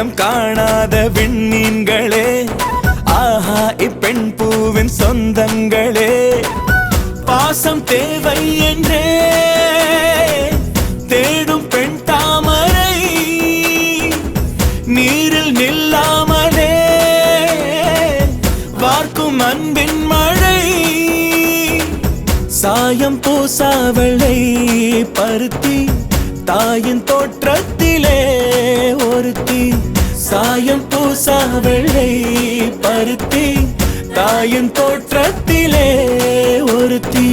நிறம் காணாத விண்மீன்களே, ஆஹா இப்பெண் பூவின் சொந்தங்களே, பாசம் தேவை என்றே தேடும் பெண் தாமரை, நீரில் நில்லாமலே வார்க்கும் அன்பின் மழை, சாயம் பூசாவளை பருத்தி தாயின் தோற்றத்திலே ஒருத்தி, சாயம் பூசாவளை பருத்தி தாயின் தோற்றத்திலே ஒருத்தி.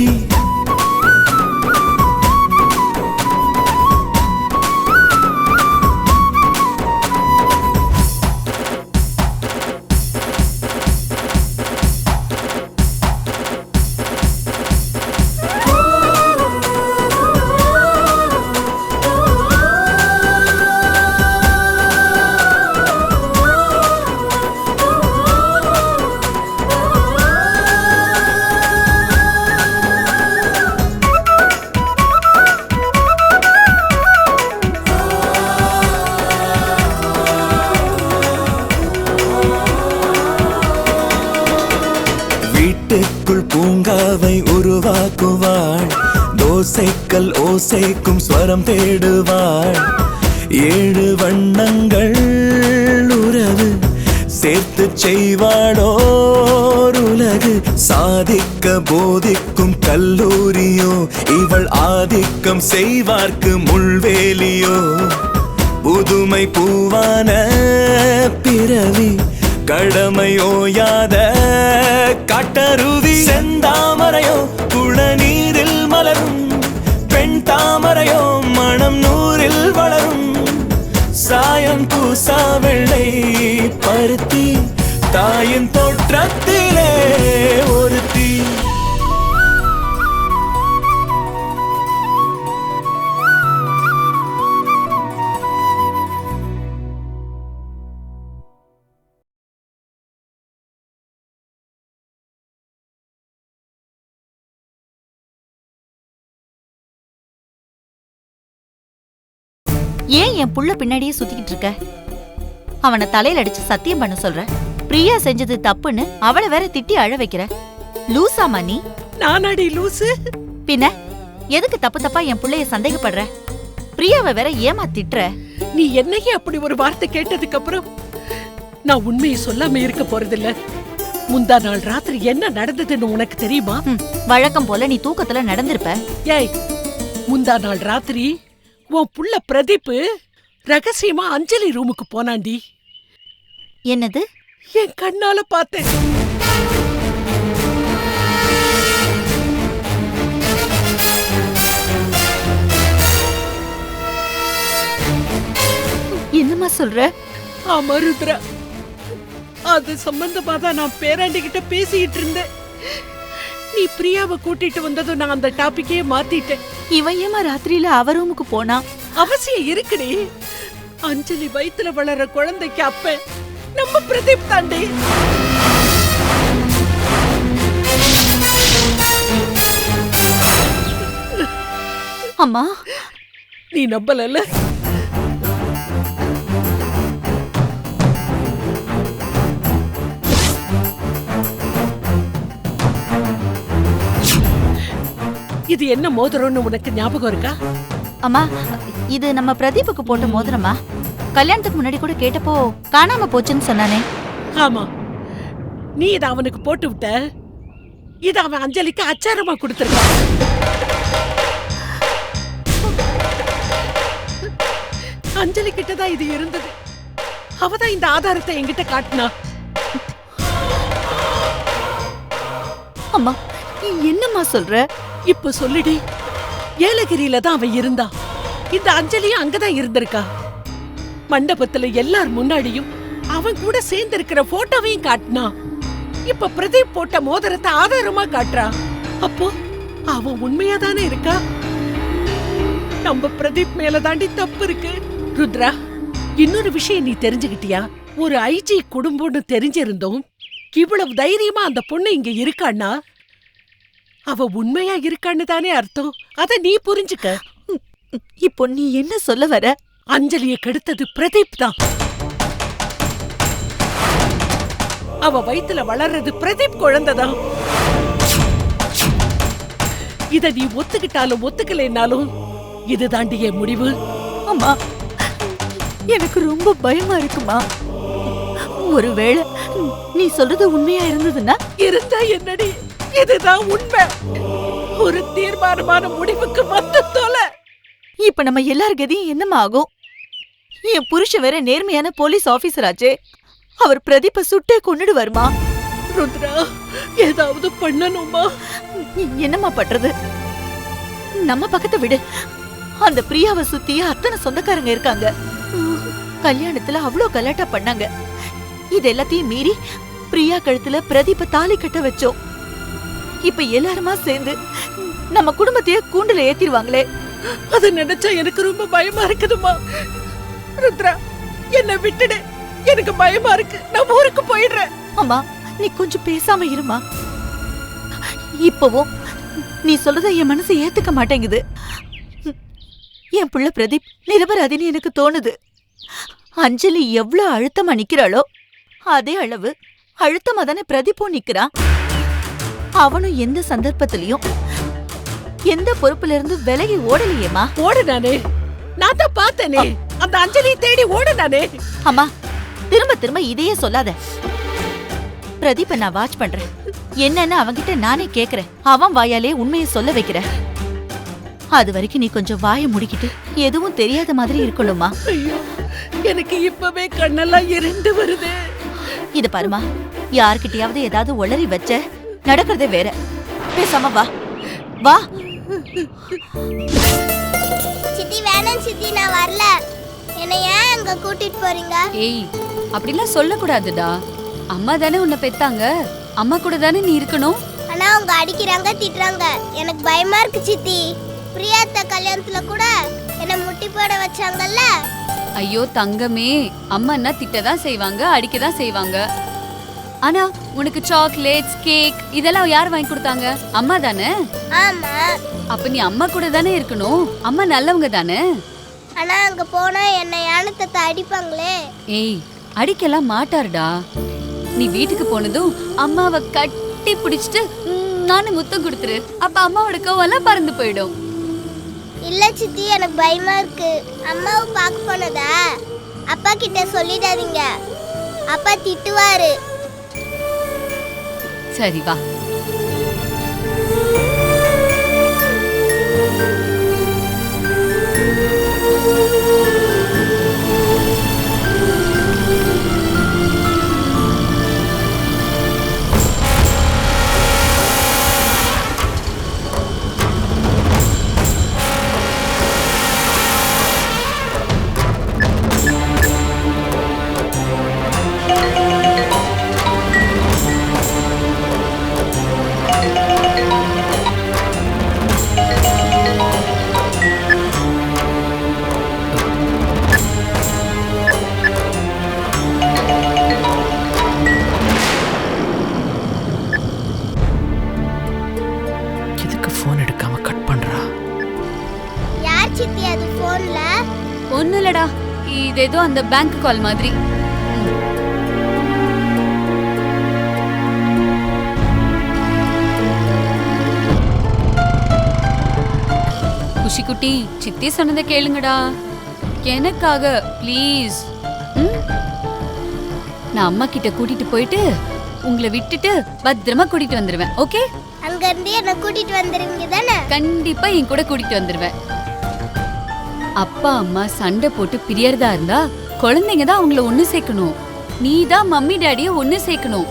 வீட்டுக்குள் பூங்காவை உருவாக்குவாள், தோசைக்கல் ஓசைக்கும் ஸ்வரம் தேடுவாள், 7 வண்ணங்கள் உறவு சேர்த்து செய்வாளோர் உலகு, சாதிக்க போதிக்கும் கல்லூரியோ இவள் ஆதிக்கம் செய்வார்க்கு முள்வேலியோ, புதுமை பூவான பிறவி கடமையோயாத காட்டருவி, செந்தாமரையோ குளநீரில் மலரும் பெண் தாமரையோ மனம் நூறில் வளரும், சாயம் பூசா வெள்ளை பருத்தி தாயின் தோற்றத்திலே ஒருத்தி. ஏன் என் புள்ள பின்னாடியே சுத்திக்கிட்டு இருக்க? அவனை தலையில அடிச்சு சத்தியம் பண்ண சொல்ற. பிரியா செஞ்சது தப்புன்னு அவளை வேற திட்டி அழ வைக்கிற. லூசாமா நீ? நானாடி லூசு? பின்ன எதுக்கு தப்பு தப்பா என் புள்ளைய சந்தேகப்படுற? பிரியாவை வேற ஏமா திட்டுற? நீ என்னையே அப்படி ஒரு வார்த்தை கேட்டதுக்கு அப்புறம் நான் உண்மையை சொல்லாம இருக்க போறதில்ல. முந்தா நாள் ராத்திரி என்ன நடந்ததுன்னு உனக்கு தெரியுமா? வழக்கம் போல நீ தூக்கத்துல நடந்திருப்ப. ஏய், முந்தா நாள் ராத்திரி உன் புள்ள பிரதீப் ரகசியமா அஞ்சலி ரூமுக்கு போனாண்டி. என்னது? என் கண்ணால பார்த்தேன். என்னம்மா சொல்ற? ஆமா ருத்ரா, அது சம்பந்தமா தான் நான் பேராண்டி கிட்ட பேசிட்டு இருந்தேன். நீ பிரியாவை கூட்டிட்டு வந்ததும் நான் அந்த டாபிக்கே மாத்திட்டேன். இவன் ஏமா ராத்திரியில அவ ரூமுக்கு போனா? அவசியம் இருக்குடி. அஞ்சலி வயித்துல வளர குழந்தைக்கு அப்ப நம்ம பிரதீப் தாண்டி. அம்மா, நீ நம்பலல்ல? இது என்ன மோதிரம்னு உனக்கு ஞாபகம் இருக்கா? அம்மா, இது நம்ம பிரதீப்புக்கு போட்ட மோதிரமா? கல்யாணத்துக்கு முன்னாடி கூட கேட்டப்போ காணாம போச்சுன்னு சொன்னானே. ஆமா, நீ இத அவனுக்கு போட்டு விட்ட. இத அவன் அஞ்சலிக்கு அச்சாரமா கொடுத்திருக்கான். அஞ்சலி கிட்டதான் இது இருந்தது. அவதான் இந்த ஆதாரத்தை என்கிட்ட காட்டினா. அம்மா, என்னம்மா சொல்ற? இப்ப சொல்லுடி. ஏலகிரியில தான் அவன் இருந்தா. இந்த அஞ்சலியும் அங்கதான் இருந்திருக்கா. மண்டபத்துல எல்லார் முன்னாடியும் அவன் கூட சேர்ந்து இருக்கிற போட்டோவையும் காட்டினா. இப்ப பிரதீப் போட்ட மோதிரத்தை ஆதாரமா காட்டுறா. அப்போ அவன் உண்மையாதானே இருக்கா? நம்ம பிரதீப் மேல தாண்டி தப்பு இருக்கு. ருத்ரா, இன்னொரு விஷயம் நீ தெரிஞ்சுக்கிட்டியா? ஒரு ஐஜி குடும்பம்னு தெரிஞ்சிருந்தோம் இவ்வளவு தைரியமா அந்த பொண்ணு இங்க இருக்கான்னா அவ உண்மையா இருக்கான்னு தானே அர்த்தம். அத நீ புரிஞ்சுக்க. இப்போ நீ என்ன சொல்ல வர? அஞ்சலியை கெடுத்தது பிரதீப் தான். அவ வயித்துல வளர்றது பிரதீப் குழந்தைதான். இத நீ ஒத்துக்கிட்டாலும் ஒத்துக்கலைனாலும் இதுதாண்டி என் முடிவு. அம்மா, எனக்கு ரொம்ப பயமா இருக்குமா. ஒருவேளை நீ சொல்றது உண்மையா இருந்ததுன்னா? இருந்தா என்னடி, இதுதான் உண்மை. ஒரு தீர்மானமான முடிவுக்கு வந்து தொலை. இப்ப நம்ம எல்லார் கதியும் என்னமா ஆகும்? என் புருஷன் வேற நேர்மையான போலீஸ் ஆபீசர் ஆச்சே. அவர் பிரதீப்ப சுட்டே கொன்னுடு வருமா? ருத்ரா, ஏதாவது பண்ணணுமா? என்னம்மா பண்றது? நம்ம பக்கத்தை விடு. அந்த பிரியாவை சுத்தி அத்தனை சொந்தக்காரங்க இருக்காங்க. கல்யாணத்துல அவ்ளோ கலாட்டா பண்ணாங்க. இது எல்லாத்தையும் மீறி பிரியா கழுத்துல பிரதீப்ப தாலி கட்ட வச்சோம். இப்ப எல்லாருமா சேர்ந்து நம்ம குடும்பத்தையே கூண்டுல ஏத்திடுவாங்களே. அதை நினைச்சா எனக்கு ரொம்ப பயமா இருக்குதுமா. ருத்ரா, என்ன விட்டுடு. எனக்கு பயமா இருக்கு. நான் ஊருக்கு போயிடுறேன். அம்மா, நீ கொஞ்சம் பேசாம இருமா. இப்பவும் நீ சொல்றத என் மனசு ஏத்துக்க மாட்டேங்குது. என் புள்ள பிரதீப் நிரபராதின்னு எனக்கு தோணுது. அஞ்சலி எவ்வளவு அழுத்தமா நிக்கிறாளோ அதே அளவு அழுத்தமா தானே பிரதீப்பும் நிக்கிறான். அவனும் எந்த சந்தர்ப்பத்திலையும் எந்த பொறுப்புல இருந்து விலகி ஓடலையேமா. ஓடுனானே, நான் தான் பார்த்தேனே. அந்த அஞ்சலி தேடி ஓடுனானே. அம்மா, திரும்ப திரும்ப இதையே சொல்லாத. பிரதீப்ப நான் வாட்ச் பண்றேன். என்னன்னு அவன்கிட்ட நானே கேக்குறேன். அவன் வாயாலே உண்மையை சொல்ல வைக்கிறேன். அது வரைக்கும் நீ கொஞ்சம் வாயை முடிக்கிட்டு எதுவும் தெரியாத மாதிரி இருக்கணுமா. ஐயோ, எனக்கு இப்பவே கண்ணெல்லாம் இரண்டு வருது. இது பாருமா, யார்கிட்டயாவது ஏதாவது உளறி வச்ச நடக்கிறதே வேற. பேசாம வா வா. சித்தி வேணாம் சித்தி, நான் வரல. என்னை ஏன் அங்க கூட்டிட்டு போறீங்க? ஏய், அப்படிலாம் சொல்லக்கூடாதுடா. அம்மா தானே உன்னை பெத்தாங்க. அம்மா கூட தானே நீ இருக்கணும். ஆனா அவங்க அடிக்கிறாங்க, திட்டுறாங்க. எனக்கு பயமா இருக்கு சித்தி. பிரியாத்த கல்யாணத்துல கூட என்ன முட்டி போட வச்சாங்கல்ல. ஐயோ தங்கமே, அம்மான்னா திட்டதான் செய்வாங்க, அடிக்கதான் செய்வாங்க. ஆனா உனக்கு சாக்லேட்ஸ், கேக் இதெல்லாம் யார் வாங்கி கொடுத்தாங்க? அம்மா தானே. ஆமா. அப்ப நீ அம்மா கூட தானே இருக்கணும். அம்மா நல்லவங்க தானே. ஆனா அங்க போனா என்ன யானத்தை அடிப்பாங்களே. ஏய், அடிக்கலாம் மாட்டாருடா. நீ வீட்டுக்கு போனதும் அம்மாவை கட்டி பிடிச்சிட்டு நானும் முத்தம் கொடுத்துரு. அப்ப அம்மாவோட கோவெல்லாம் பறந்து போயிடும். இல்ல சித்தி, எனக்கு பயமா இருக்கு. அம்மாவை பார்க்க போனதா அப்பா கிட்ட சொல்லிடாதீங்க. அப்பா திட்டுவாரு. சரி வா. போன் எடுக்காம கட் பண்றா. யார் சித்தி அது போன்ல? ஒண்ணு இல்லடா, இது ஏதோ அந்த பேங்க் கால் மாதிரி. குஷி குட்டி, சித்தி சொன்னதை கேளுங்கடா. எனக்காக ப்ளீஸ். நான் அம்மா கிட்ட கூட்டிட்டு போயிட்டு உங்களை விட்டுட்டு பத்திரமா கூட்டிட்டு வந்துருவேன். ஓகே? அங்க இருந்து என்ன கூட்டிட்டு வந்துருவீங்க தானே? கண்டிப்பா என் கூட கூட்டிட்டு வந்துருவேன். அப்பா அம்மா சண்டை போட்டு பிரியறதா இருந்தா குழந்தைங்க தான் அவங்கள ஒண்ணு சேர்க்கணும். நீ தான் மம்மி டாடிய ஒண்ணு சேர்க்கணும்.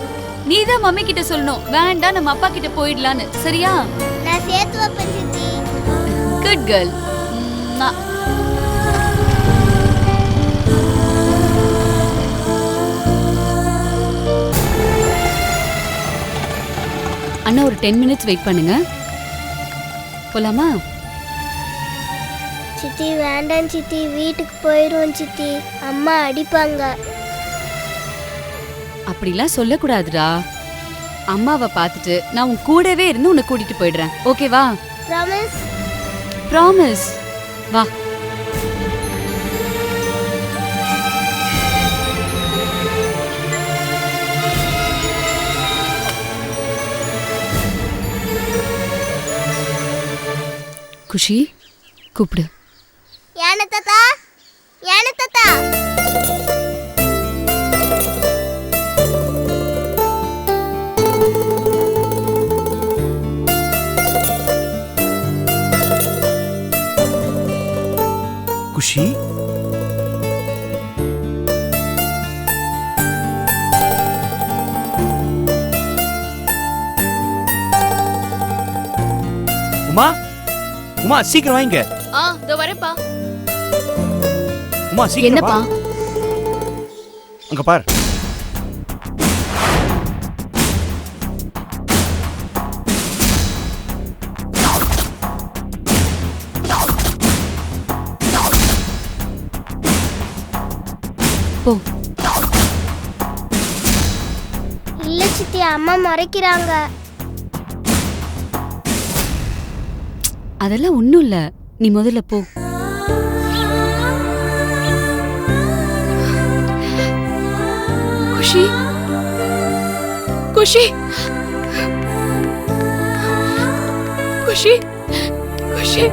நீ தான் மம்மி கிட்ட சொல்லணும், வேண்டாம் நம்ம அப்பா கிட்ட போயிடலான்னு. சரியா? நான் சேர்த்து வைப்பேன் சித்தி. Good girl. அண்ணா ஒரு 10 minutes வெயிட் பண்ணுங்க. போலாமா? சித்தி வேண்டாம் சித்தி, வீட்டுக்கு போயிடுவோம் சித்தி. அம்மா அடிப்பாங்க. அப்படிலாம் சொல்லக்கூடாதுடா. அம்மாவை பார்த்துட்டு நான் உன் கூடவே இருந்து உன்னை கூட்டிட்டு போயிடுறேன். ஓகேவா? ப்ராமிஸ்? ப்ராமிஸ். வா. குஷி கூப்பிடு. யானை தாத்தா, யானை தாத்தா. குஷி, உமா உமா சீக்கிரம் வாங்க. இதோ வரேன்ப்பா. உமா சீக்கிரம் என்னப்பா? வா. அங்க பார். போ. இல்ல சித்தி, அம்மா முறைக்கிறாங்க. அதெல்லாம் ஒண்ணும் இல்ல, நீ முதல்ல போ. குஷி குஷி குஷி குஷி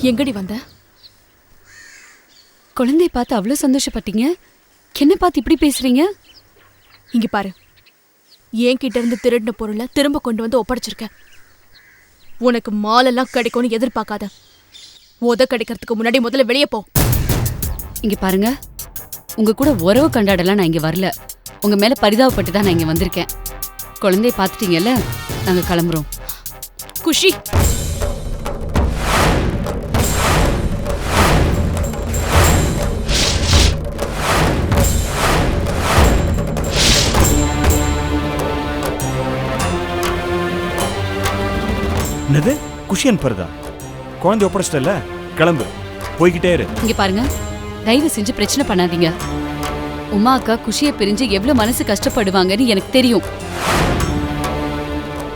எங்கடி வந்த? குழந்தைய பார்த்து அவ்வளவு சந்தோஷப்பட்டீங்க, என்ன பார்த்து இப்படி பேசுறீங்க? இங்க பாரு, என்கிட்ட இருந்து திருடின பொருளை திரும்ப கொண்டு வந்து ஒப்படைச்சிருக்க. உனக்கு மாலெல்லாம் கிடைக்கும்னு எதிர்பார்க்காத. கிடைக்கிறதுக்கு முன்னாடி முதல்ல வெளியே போ. இங்க பாருங்க, உங்க கூட உறவு கொண்டாடலாம் நான் இங்க வரல. உங்க மேல பரிதாபப்பட்டு தான் நான் இங்க வந்திருக்கேன். குழந்தைய பார்த்துட்டீங்கல்ல, நாங்க கிளம்புறோம். குஷி, என்னது குஷி அனுப்புறதா? குழந்தை ஒப்படைச்சிட்டல, கிளம்பு, போய்கிட்டே இரு. இங்க பாருங்க, தயவு செஞ்சு பிரச்சனை பண்ணாதீங்க. உமா அக்கா குஷியை பிரிஞ்சு எவ்வளவு மனசு கஷ்டப்படுவாங்கன்னு எனக்கு தெரியும்.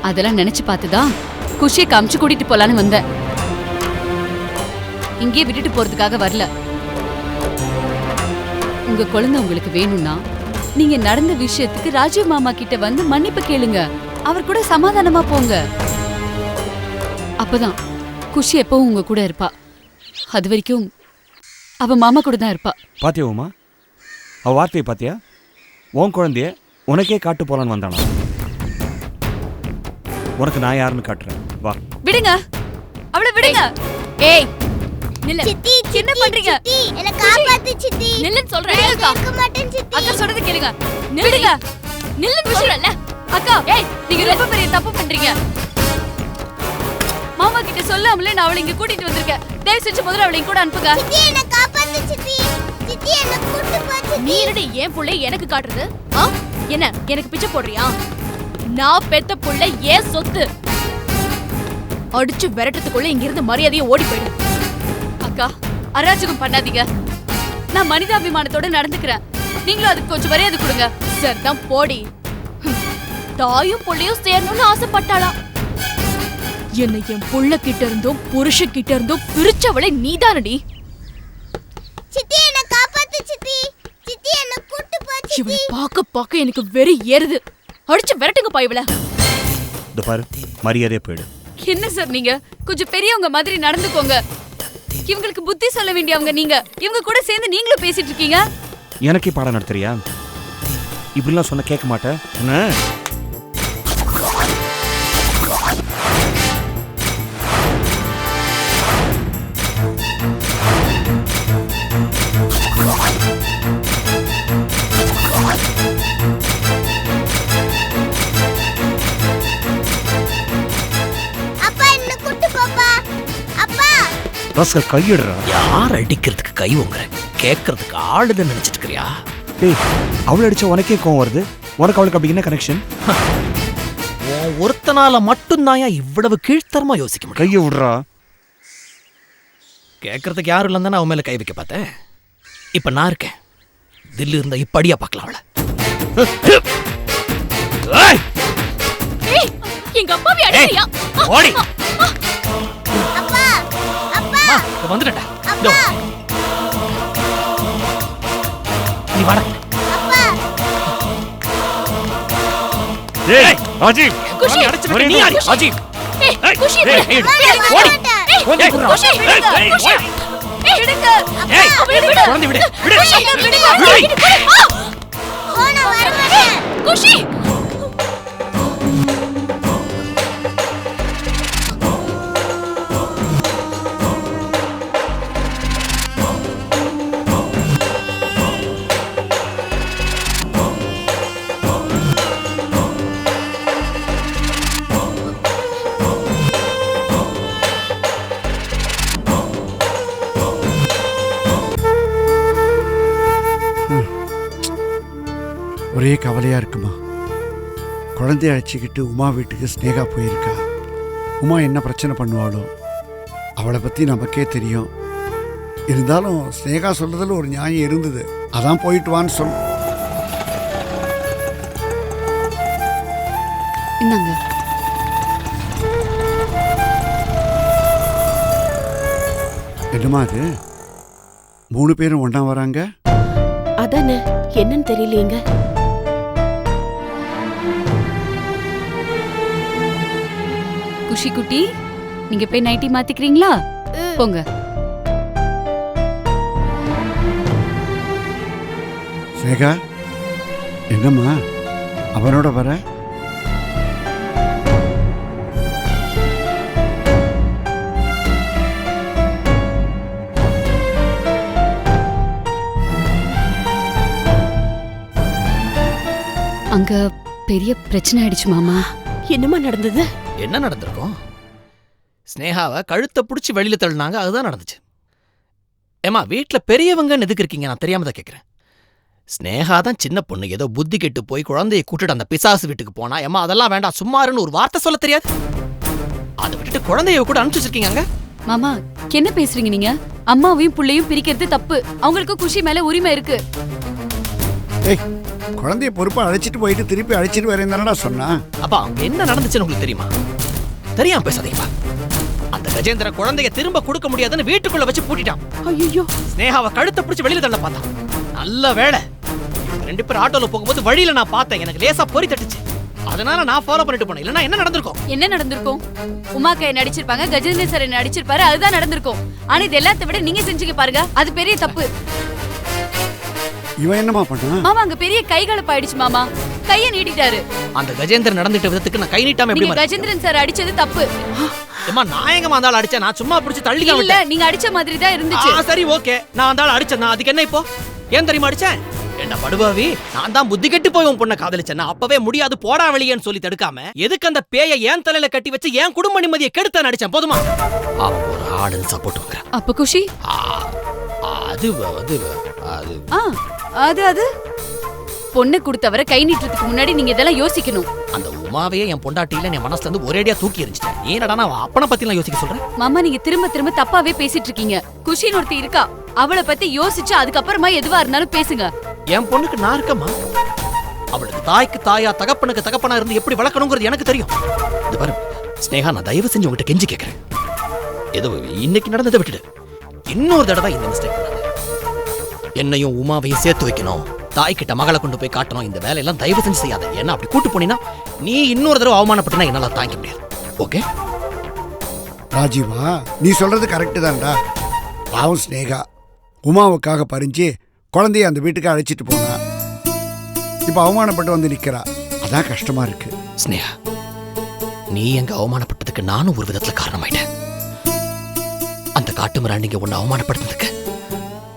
அதெல்லாம் நினைச்சு பார்த்துதான் குஷியை காமிச்சு கூட்டிட்டு போலான்னு வந்தேன். இங்கே விட்டுட்டு போறதுக்காக வரல. உங்க குழந்தை உங்களுக்கு வேணும்னா நீங்க நடந்த விஷயத்துக்கு ராஜீவ் மாமா கிட்ட வந்து மன்னிப்பு கேளுங்க. அவர் கூட சமாதானமா போங்க. அப்பதான் குஷி எப்பவும் உங்க கூட இருப்பா. அது வரைக்கும் அவ மாமா கூட தான் இருப்பா. பாத்தியா உமா, அவ வார்த்தையை பாத்தியா? உன் குழந்தைய உனக்கே காட்டு போலான்னு வந்தானா? உனக்கு நான் யாருன்னு காட்டுறேன், வா. விடுங்க, அவளை விடுங்க. ஏய் நில்லு. சித்தி, என்ன பண்றீங்க? சித்தி, என்ன காப்பாத்து சித்தி. நில்லுன்னு சொல்றேன். நான் அக்கா, இருக்க மாட்டேன் சித்தி. அக்கா சொல்றது கேளுங்க. விடுங்க, நில்லுன்னு சொல்றேன்ல. அக்கா, ஏய் நீங்க ரொம்ப பெரிய தப்பு பண்றீங்க. மாமா கிட்ட சொல்லாமலே நான் அவளை இங்க கூட்டிட்டு வந்திருக்கேன். தயவு செஞ்சு முதல்ல அவளை கூட அனுப்புங்க. சித்தி, என்ன காப்பாத்து சித்தி. சித்தி, என்ன கூட்டு போ சித்தி. நீ என்னடி என் புள்ளை எனக்கு காட்டுறது? என்ன எனக்கு பிச்சை போடுறியா? நான் பெத்த புள்ள ஏன் சொத்து. அடிச்சு விரட்டத்துக்குள்ள இங்க இருந்து மரியாதையை ஓடி போயிடு. அக்கா, அராஜகம் பண்ணாதீங்க. நான் மனிதாபிமானத்தோட நடந்துக்கிறேன். நீங்களும் அதுக்கு கொஞ்சம் மரியாதை கொடுங்க. சரிதான் போடி. தாயும் புள்ளையும் சேரணும்னு ஆசைப்பட்டாளா? என்னை என் புள்ள கிட்ட இருந்தும் புருஷ கிட்ட இருந்தும் பிரிச்சவளை நீதானடி. சித்தி, என்ன காப்பாத்து சித்தி. சித்தி, என்ன கூட்டு போ சித்தி. இவளை பார்க்க எனக்கு வெறி ஏறுது. அடிச்சு விரட்டுங்க பாய்வல. இந்த பாரு, மரியாதையா போயிடு. என்ன சார் நீங்க கொஞ்சம் பெரியவங்க மாதிரி நடந்துக்கோங்க. இவங்களுக்கு புத்தி சொல்ல வேண்டியவங்க நீங்க. இவங்க கூட சேர்ந்து நீங்களும் பேசிட்டு இருக்கீங்க. எனக்கே பாடம் நடத்துறியா? இப்படிலாம் சொன்ன கேட்க மாட்டேன். அப்பா, என்ன கூட்டு போப்பா. அப்பா, ரஸ்கல் கையிடுறா. யார் அடிக்கிறதுக்கு கை உங்குற? கேட்கறதுக்கு ஆளுன்னு நினைச்சிட்டு இருக்கிறியா? டேய், அவளை அடிச்சா உனக்கே கோவம் வருது. உனக்கு அவளுக்கு அப்படி என்ன கனெக்ஷன்? ஒருத்தனால மட்டும்தான் இவ்வளவு கீழ்த்தரமா யோசிக்க முடியும். கையை விடுறா. கேட்கறதுக்கு யாரும் இல்லைன்னு அவன் மேல கை வைக்க பார்த்தேன். இப்ப நான் இருக்கேன். தில்லு இருந்தா இப்படியா பார்க்கலாம் அவளை. ஏய், எங்க அப்பாவை அடிக்கிறியா? ஓடி அப்பா அப்பா வந்துட்டா. அப்பா நீ வாடா. அப்பா ஏய் ராஜீவ், குஷி, அடைச்சிருக்க நீ யாரு? ராஜீவ். ஏய், குஷி, ஏய், விடு. ஏய், ஓடி. கொஞ்சம் விடுறா. குஷி, விடுங்க. குஷி. ஏய், விடுங்க. ஏய், விடு, விடு. குழந்தை விடு. விடு. குஷி, விடுங்க. விடு. ஆ! நான் வரமாட்டேன். குஷி. ஒரே கவலையா இருக்குமா. குழந்தைய அழைச்சிக்கிட்டு உமா வீட்டுக்கு ஸ்னேகா போயிருக்கா. உமா என்ன பிரச்சனை பண்ணுவாளோ, அவளை பற்றி நமக்கே தெரியும். இருந்தாலும் ஸ்னேகா சொல்றதுல ஒரு நியாயம் இருந்தது. அதான் போயிட்டு வான்னு சொல். இந்தாங்க. என்னம்மா அது, 3 பேரும் ஒன்றா வராங்க? அதானே என்னன்னு தெரியலையேங்க. குஷி குட்டி, நீங்க போய் நைட்டி மாத்திக்கிறீங்களா? போங்க. ஸ்னேகா, என்னம்மா அவனோட வர? அங்க பெரிய பிரச்சனை ஆயிடுச்சு மாமா. என்னமா நடந்தது? என்ன நடந்திருக்கும்? ஸ்னேகாவை கழுத்தை பிடிச்சி வெளியில தள்ளினாங்க, அதுதான் நடந்துச்சு. ஏமா, வீட்டுல பெரியவங்கன்னு எதுக்கு இருக்கீங்க? நான் தெரியாம தான் கேட்கிறேன். ஸ்னேகா தான் சின்ன பொண்ணு, ஏதோ புத்தி கெட்டு போய் குழந்தையை கூட்டிட்டு அந்த பிசாசு வீட்டுக்கு போனா, ஏமா அதெல்லாம் வேண்டாம், சும்மாருன்னு ஒரு வார்த்தை சொல்ல தெரியாது. அதை விட்டுட்டு குழந்தைய கூட அனுப்பிச்சு வச்சிருக்கீங்க. மாமா என்ன பேசுறீங்க நீங்க? அம்மாவையும் புள்ளையும் பிரிக்கிறது தப்பு. அவங்களுக்கு குஷி மேல உரிமை இருக்கு. ஏய், குழந்தைய பொறுப்பா அழைச்சிட்டு போயிட்டு திருப்பி அழைச்சிட்டு வரேன் தானடா சொன்னா. அப்பா, அங்க என்ன நடந்துச்சுன்னு உங்களுக்கு தெரியுமா? தெரியாம பேசாதீங்கப்பா. அந்த கஜேந்திர குழந்தைய திரும்ப கொடுக்க முடியாதுன்னு வீட்டுக்குள்ள வச்சு பூட்டிட்டான். ஐயோ, ஸ்னேகாவை கழுத்தை பிடிச்சி வெளியில தள்ள பார்த்தான். நல்ல வேளை, 2 பேர் ஆட்டோல போகும்போது வழியில நான் பார்த்தேன். எனக்கு லேசா பொறி தட்டுச்சு. அதனால நான் ஃபாலோ பண்ணிட்டு போனேன். இல்லன்னா என்ன நடந்திருக்கும்? என்ன நடந்திருக்கும்? உமாக்கா நடிச்சிருப்பாங்க, கஜேந்திர சார் நடிச்சிருப்பாரு, அதுதான் நடந்திருக்கும். ஆனா இது எல்லாத்தை விட நீங்க செஞ்சீங்க பாருங்க, அது பெரிய தப்பு. இவன் என்னமா பண்ணா? மாமா அங்க பெரிய கைகலப்பு ஆயிடுச்சு மாமா. கைய நீட்டிட்டாரு. அந்த கஜேந்திரன் நடந்துட்ட விதத்துக்கு நான் கை நீட்டாம எப்படி நீங்க கஜேந்திரன் சார் அடிச்சது தப்பு. ஏமா, நான் எங்க வந்தாலும் அடிச்சேன்? நான் சும்மா பிடிச்சி தள்ளிக்காம இல்ல, நீங்க அடிச்ச மாதிரி தான் இருந்துச்சு. சரி, ஓகே, நான் வந்தாலும் அடிச்சேன். அதுக்கு என்ன இப்போ? ஏன் தெரியுமா அடிச்சேன்? என்ன படுபாவி, நான் தான் புத்தி கெட்டு போய் உன் பொண்ணை காதலிச்சேன். அப்பவே முடியாது, போடா வெளியேன்னு சொல்லி தடுக்காம எதுக்கு அந்த பேயை ஏன் தலையில கட்டி வச்சு ஏன் குடும்ப நிம்மதியை கெடுத்த அடிச்சேன். போதுமா? அவன் ஒரு ஆளுன்னு சப்போர்ட் வைக்கிறேன். அப்ப குஷி அது அது அது அது பொண்ணு கொடுத்தவரை கை நீட்டுறதுக்கு முன்னாடி நீங்க இதெல்லாம் யோசிக்கணும். அந்த உமாவையே என் பொண்டாட்டியில என் மனசுல இருந்து ஒரேடியா தூக்கி எறிஞ்சிட்டேன். ஏனடா நான் அப்பனை பத்தி எல்லாம் யோசிக்க சொல்றேன்? மாமா நீங்க திரும்ப திரும்ப தப்பாவே பேசிட்டு இருக்கீங்க. குஷின்னு ஒருத்தி இருக்கா, அவளை பத்தி யோசிச்சு அதுக்கப்புறமா எதுவா இருந்தாலும் பேசுங்க. என் பொண்ணுக்கு நான் இருக்கமா? அவளுக்கு தாய்க்கு தாயா, தகப்பனுக்கு தகப்பனா இருந்து எப்படி வளர்க்கணுங்கிறது எனக்கு தெரியும். இது பாரு ஸ்னேகா, நான் தயவு செஞ்சு உங்ககிட்ட கெஞ்சி கேட்கிறேன். ஏதோ இன்னைக்கு நடந்ததை விட்டுடு. இன்னொரு தடவை இந்த மிஸ்டேக் பண்ணாத. என்னையும் உமாவையும் சேர்த்து வைக்கணும், தாய்கிட்ட மகளை கொண்டு போய் காட்டணும். இந்த வேலையெல்லாம் தயவு செஞ்சு செய்யாத. ஏன்னா அப்படி கூட்டு போனீங்கன்னா நீ இன்னொரு தடவை அவமானப்பட்டினா என்னால தாங்கிக்க முடியாது. ஓகே ராஜீவா, நீ சொல்றது கரெக்டு தான்டா. பாவம் ஸ்னேகா உமாவுக்காக பறிஞ்சு குழந்தைய அந்த வீட்டுக்கு அழைச்சிட்டு போனா, இப்ப அவமானப்பட்டு வந்து நிக்கிறா. அதான் கஷ்டமா இருக்கு. ஸ்னேகா, நீ எங்க அவமானப்பட்டதுக்கு நானும் ஒரு விதத்துல காரணமாயிட்டேன். அந்த காட்டு மிராண்டிங்க உன்னை அவமானப்படுத்துறதுக்கு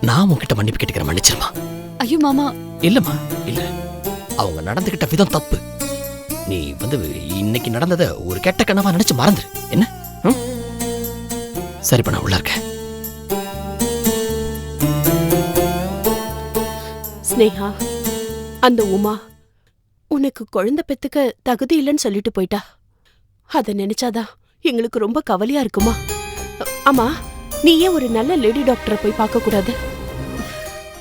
நான் உன்கிட்ட மன்னிப்பு கேட்டுக்கிறேன். மன்னிச்சிருமா? ஐயோ மாமா. இல்லம்மா, இல்ல, அவங்க நடந்துகிட்ட விதம் தப்பு. நீ இன்னைக்கு நடந்ததை ஒரு கெட்ட கனவா நினைச்சு மறந்துரு. என்ன? சரி, பண்ண உள்ள இருக்க. ஸ்னேகா, அந்த உமா உனக்கு குழந்தை பெத்துக்க தகுதி இல்லைன்னு சொல்லிட்டு போயிட்டா. அத நினைச்சாதான் எங்களுக்கு ரொம்ப கவலையா இருக்குமா. ஆமா, நீ ஏன் ஒரு நல்ல லேடி டாக்டரை போய் பார்க்க கூடாது?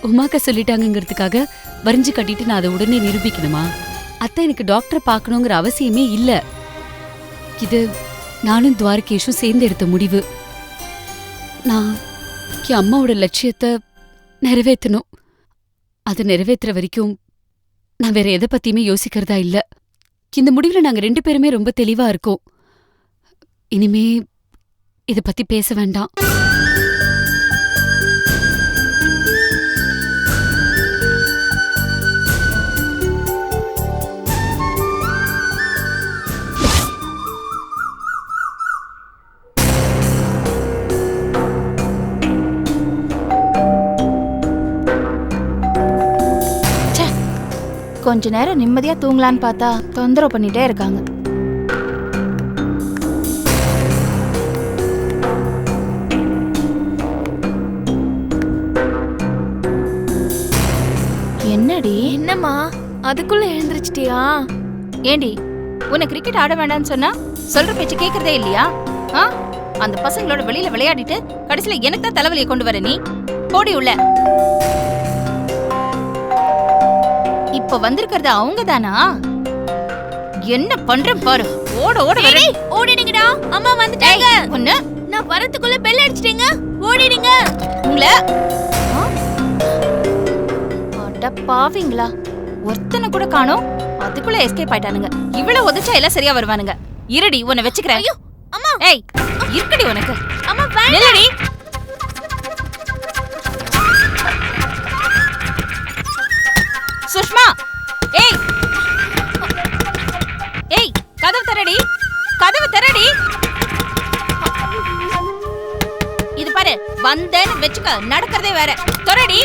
உமாக்கா சொல்லிட்டாங்கிறதுக்காக வரிஞ்சு கட்டிட்டு நான் அதை உடனே நிரூபிக்கணுமா? அத்தை, எனக்கு டாக்டரை பார்க்கணுங்கிற அவசியமே இல்ல. இது நானும் துவாரகேஷும் சேர்ந்து எடுத்த முடிவு. நான் என் அம்மாவோட லட்சியத்தை நிறைவேற்றணும். அதை நிறைவேற்றுற வரைக்கும் நான் வேற எதை பத்தியுமே யோசிக்கிறதா இல்ல. இந்த முடிவுல நாங்க 2 பேருமே ரொம்ப தெளிவா இருக்கோம். இனிமே இத பத்தி பேச வேண்டாம். கொஞ்ச நேரம் நிம்மதியா தூங்கலான்னு பார்த்தா தொந்தரவு பண்ணிட்டே இருக்காங்க. என்னடி? என்னம்மா அதுக்குள்ள எழுந்திருச்சிட்டியா? ஏண்டி, உன்னை கிரிக்கெட் ஆட வேண்டாம்னு சொன்னா சொல்ற பேச்சு கேக்குறதே இல்லையா? அந்த பசங்களோட வெளியில விளையாடிட்டு கடைசியில எனக்கு தான் தலைவலியை கொண்டு வர நீ. போடி உள்ள. இப்ப வந்திருக்கிறது அவங்க தானா? என்ன பண்றேன் பாரு. ஓட ஓட ஓடிடுங்கடா. அம்மா வந்துட்டாங்க. ஒண்ணு நான் வரதுக்குள்ள பெல் அடிச்சிட்டீங்க. ஓடிடுங்க. உங்கள அட பாவீங்களா, ஒருத்தனை கூட காணோம். அதுக்குள்ள எஸ்கேப் ஆயிட்டானுங்க. இவ்வளவு உதச்சா எல்லாம் சரியா வருவானுங்க. இருடி, உன்னை வச்சுக்கிறேன். ஐயோ அம்மா. ஏய், இருக்கடி உனக்கு. அம்மா நில்லடி. சுஷ்மா, ஏய் ஏய், கதவு திறடி, கதவு திறடி. இது பாரு, வந்தேன்னு வெச்சுக்க, நடக்கிறதே வேற. திறடி.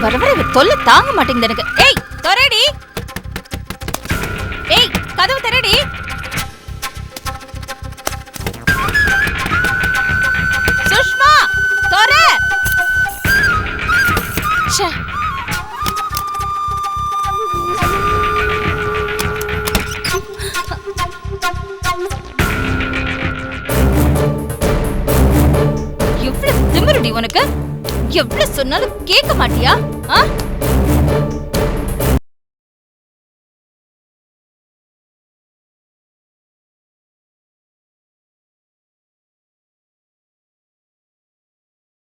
வர வர தொல்லை தாங்க மாட்டேங்குது எனக்கு. ஏய் திறடி. ஏய், கதவு திறடி. சுஷ்மா, திற. ச்சே. எவ்வளவு திமிருடி உனக்கு? எவ்வளவு சொன்னாலும் கேட்க மாட்டியா?